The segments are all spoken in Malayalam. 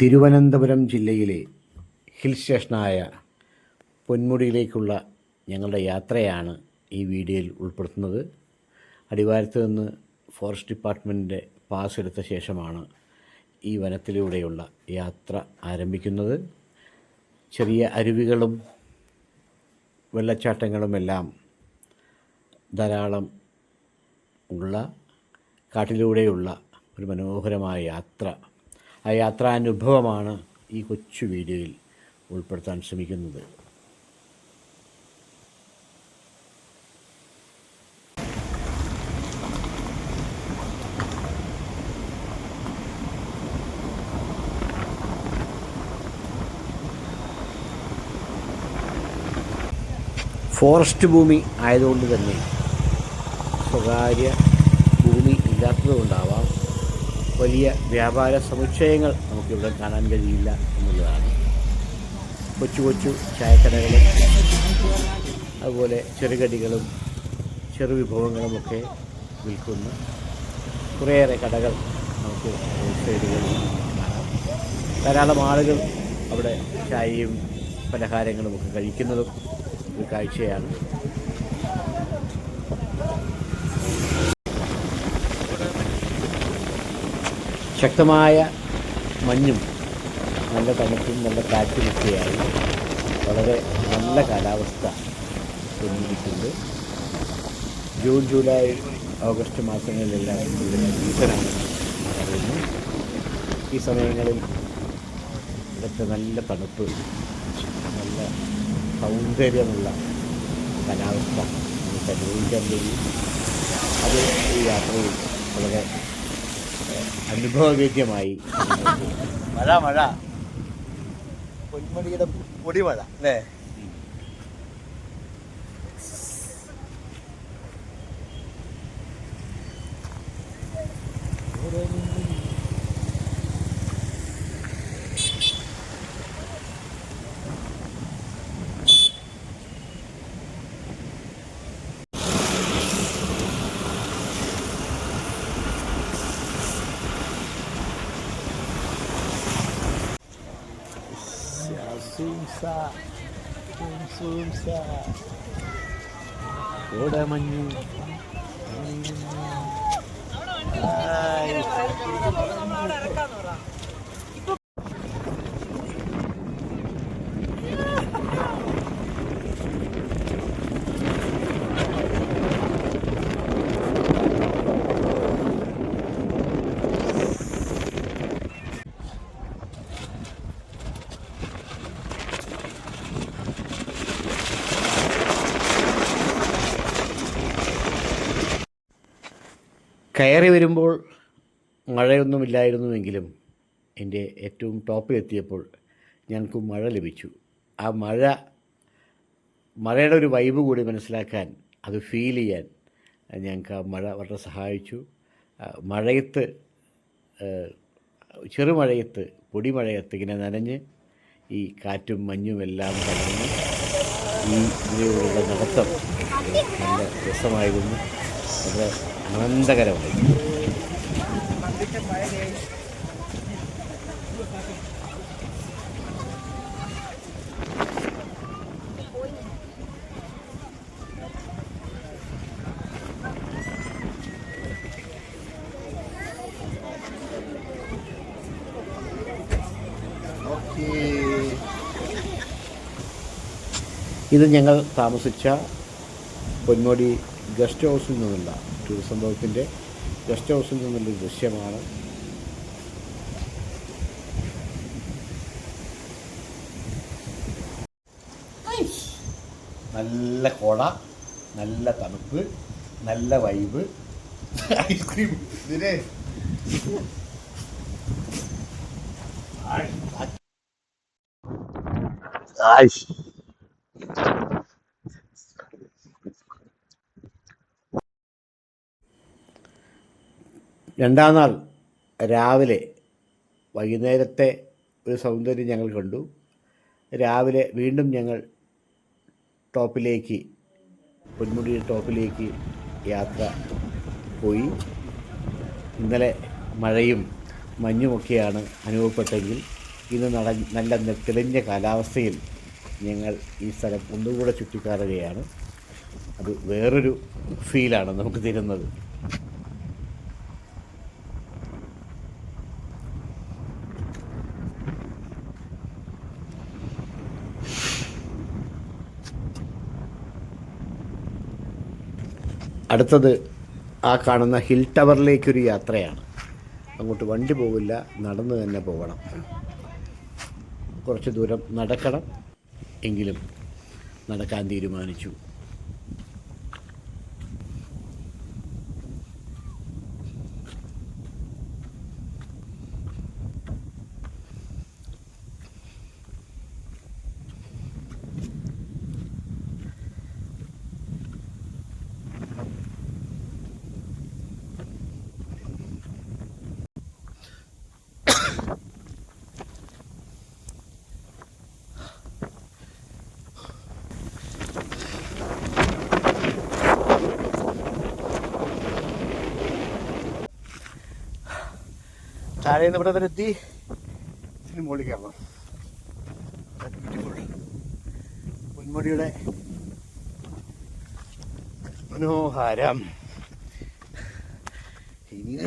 തിരുവനന്തപുരം ജില്ലയിലെ ഹിൽ സ്റ്റേഷനായ പൊന്മുടിയിലേക്കുള്ള ഞങ്ങളുടെ യാത്രയാണ് ഈ വീഡിയോയിൽ ഉൾപ്പെടുത്തുന്നത്. അടിവാരത്ത് നിന്ന് ഫോറസ്റ്റ് ഡിപ്പാർട്ട്മെൻറ്റിൻ്റെ പാസ് എടുത്ത ശേഷമാണ് ഈ വനത്തിലൂടെയുള്ള യാത്ര ആരംഭിക്കുന്നത്. ചെറിയ അരുവികളും വെള്ളച്ചാട്ടങ്ങളുമെല്ലാം ധാരാളം ഉള്ള കാട്ടിലൂടെയുള്ള ഒരു മനോഹരമായ യാത്ര. ആ യാത്രാനുഭവമാണ് ഈ കൊച്ചു വീഡിയോയിൽ ഉൾപ്പെടുത്താൻ ശ്രമിക്കുന്നത്. ഫോറസ്റ്റ് ഭൂമി ആയതുകൊണ്ട് തന്നെ സ്വകാര്യ ഭൂമി ഇല്ലാത്തതുകൊണ്ടാവാം വലിയ വ്യാപാര സമുച്ചയങ്ങൾ നമുക്കിവിടെ കാണാൻ കഴിയില്ല എന്നുള്ളതാണ്. കൊച്ചു കൊച്ചു ചായക്കടകളും അതുപോലെ ചെറുകടികളും ചെറുവിഭവങ്ങളുമൊക്കെ വിൽക്കുന്ന കുറേയേറെ കടകൾ നമുക്ക് റോഡ് സൈഡുകളിൽ കാണാം. ധാരാളം ആളുകൾ അവിടെ ചായയും പലഹാരങ്ങളുമൊക്കെ കഴിക്കുന്നതും ഒരു കാഴ്ചയാണ്. ശക്തമായ മഞ്ഞും നല്ല തണുപ്പും നല്ല കാറ്റുമൊക്കെയായി വളരെ നല്ല കാലാവസ്ഥ തോന്നിയിട്ടുണ്ട്. ജൂൺ, ജൂലൈ, ഓഗസ്റ്റ് മാസങ്ങളിലെല്ലാം ഇവിടെ സീസണാണ് പറയുന്നു. ഈ സമയങ്ങളിൽ ഇവിടുത്തെ നല്ല തണുപ്പ്, നല്ല സൗന്ദര്യമുള്ള കാലാവസ്ഥ നമുക്ക് അനുഭവിക്കാൻ കഴിയും. അത് ഈ യാത്രയിൽ വളരെ അനുഭവവേദ്യമായി. മഴ പൊന്മുടിയുടെ പൊടിമഴ അല്ലേ? കോടമഞ്ഞു കയറി വരുമ്പോൾ മഴയൊന്നുമില്ലായിരുന്നുവെങ്കിലും എൻ്റെ ഏറ്റവും ടോപ്പിലെത്തിയപ്പോൾ ഞങ്ങൾക്ക് മഴ ലഭിച്ചു. ആ മഴയുടെ ഒരു വൈബ് കൂടി മനസ്സിലാക്കാൻ, അത് ഫീൽ ചെയ്യാൻ ഞങ്ങൾക്ക് ആ മഴ വളരെ സഹായിച്ചു. മഴയത്ത്, ചെറുമഴയത്ത്, പൊടിമഴയത്ത് ഇങ്ങനെ നനഞ്ഞ് ഈ കാറ്റും മഞ്ഞും എല്ലാം കലർന്ന് ഈ ഇതിലൂടെയുള്ള നടത്തം നല്ല രസമായിരുന്നു. വളരെ ആനന്ദകരമായി. ഇത് ഞങ്ങൾ താമസിച്ച പൊന്മുടി ഗസ്റ്റ് ഹൗസിൽ നിന്നുള്ള, ടൂറിസം വകുപ്പിൻ്റെ ഗസ്റ്റ് ഹൗസിൽ നിന്നുള്ളൊരു ദൃശ്യമാണ്. നല്ല കോട, നല്ല തണുപ്പ്, നല്ല വൈബ്, ഐസ്ക്രീം. ഇതിനെ രണ്ടാം നാൾ രാവിലെ, വൈകുന്നേരത്തെ ഒരു സൗന്ദര്യം ഞങ്ങൾ കണ്ടു. രാവിലെ വീണ്ടും ഞങ്ങൾ പൊന്മുടിയുടെ ടോപ്പിലേക്ക് യാത്ര പോയി. ഇന്നലെ മഴയും മഞ്ഞുമൊക്കെയാണ് അനുഭവപ്പെട്ടെങ്കിൽ ഇന്ന് നല്ല തെളിഞ്ഞ കാലാവസ്ഥയിൽ ഞങ്ങൾ ഈ സ്ഥലം ഒന്നുകൂടെ ചുറ്റിക്കാറുകയാണ്. അത് വേറൊരു ഫീലാണ് നമുക്ക് തരുന്നത്. അടുത്തത് ആ കാണുന്ന ഹിൽ ടവറിലേക്കൊരു യാത്രയാണ്. അങ്ങോട്ട് വണ്ടി പോകില്ല, നടന്ന് തന്നെ പോകണം. കുറച്ച് ദൂരം നടക്കണം, എങ്കിലും നടക്കാൻ തീരുമാനിച്ചു. താഴെ നിന്ന് ഇവിടെ വരെ എത്തി. ഇതിന് മുകളിൽ കയറണം. ബ്യൂട്ടിഫുൾ പൊന്മുടിയുടെ മനോഹരം. ഇനി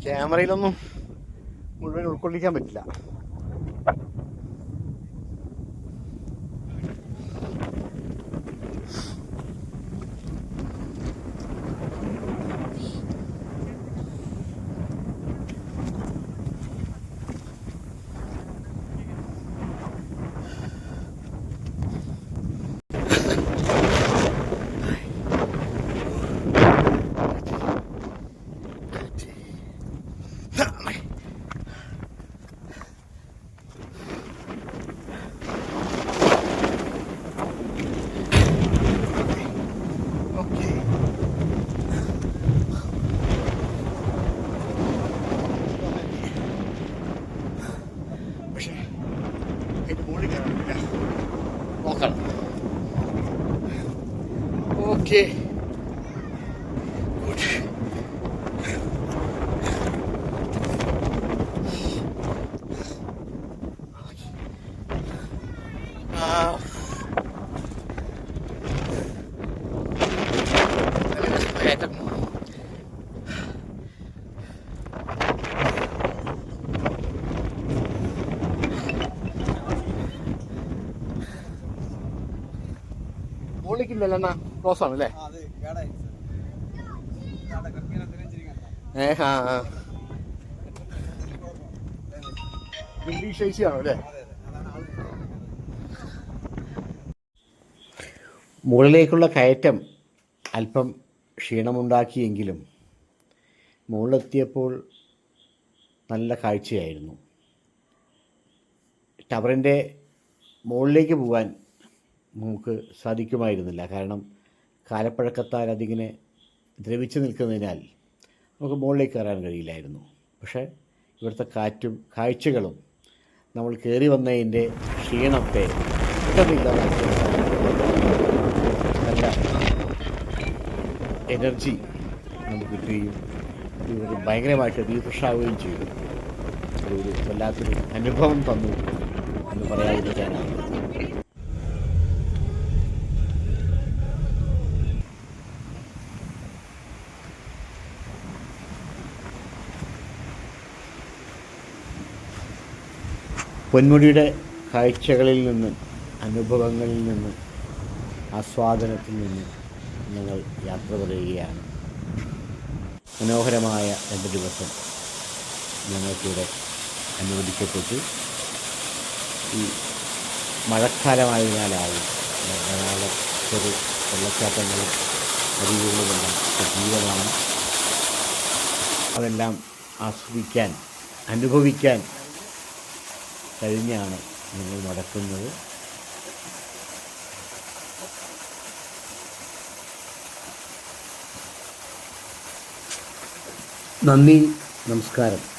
ക്യാമറയിലൊന്നും മുഴുവൻ ഉൾക്കൊള്ളിക്കാൻ പറ്റില്ല. നോക്കണം. Okay, good. മുകളിലേക്കില്ലല്ലോ, ക്ലോസ് ആണല്ലേ? ഇംഗ്ലീഷ് ആണോ അല്ലേ? മുകളിലേക്കുള്ള കയറ്റം അല്പം ക്ഷീണമുണ്ടാക്കിയെങ്കിലും മുകളിലെത്തിയപ്പോൾ നല്ല കാഴ്ചയായിരുന്നു. ടവറിൻ്റെ മുകളിലേക്ക് പോകാൻ നമുക്ക് സാധിക്കുമായിരുന്നില്ല. കാരണം കാലപ്പഴക്കത്താൽ അതിങ്ങനെ ദ്രവിച്ചു നിൽക്കുന്നതിനാൽ നമുക്ക് മുകളിലേക്ക് കയറാൻ കഴിയില്ലായിരുന്നു. പക്ഷേ ഇവിടുത്തെ കാറ്റും കാഴ്ചകളും നമ്മൾ കയറി വന്നതിൻ്റെ ക്ഷീണത്തെ പെട്ടെന്നില്ലാതാക്കി നല്ല എനർജി നമുക്ക് കിട്ടുകയും ഇവർ ഭയങ്കരമായിട്ട് റീഫ്രഷ് ആവുകയും ചെയ്തു. ഒരു വല്ലാത്തൊരു അനുഭവം തന്നു എന്ന് പറയാതിരിക്കാനാണ്. പൊന്മുടിയുടെ കാഴ്ചകളിൽ നിന്ന്, അനുഭവങ്ങളിൽ നിന്ന്, ആസ്വാദനത്തിൽ നിന്ന് ഞങ്ങൾ യാത്ര പറയുകയാണ്. മനോഹരമായ 2 ദിവസം ഞങ്ങൾക്കിവിടെ അനുവദിക്കപ്പെട്ടു. ഈ മഴക്കാലമായതിനാലാവും ധാരാളം ചെറു വെള്ളച്ചാട്ടങ്ങളും അരുവികളുമെല്ലാം സജീവമാണ്. അതെല്ലാം ആസ്വദിക്കാൻ അനുഭവിക്കാൻ കഴിഞ്ഞാണ് നിങ്ങൾ നടക്കുന്നത്. നന്ദി, നമസ്കാരം.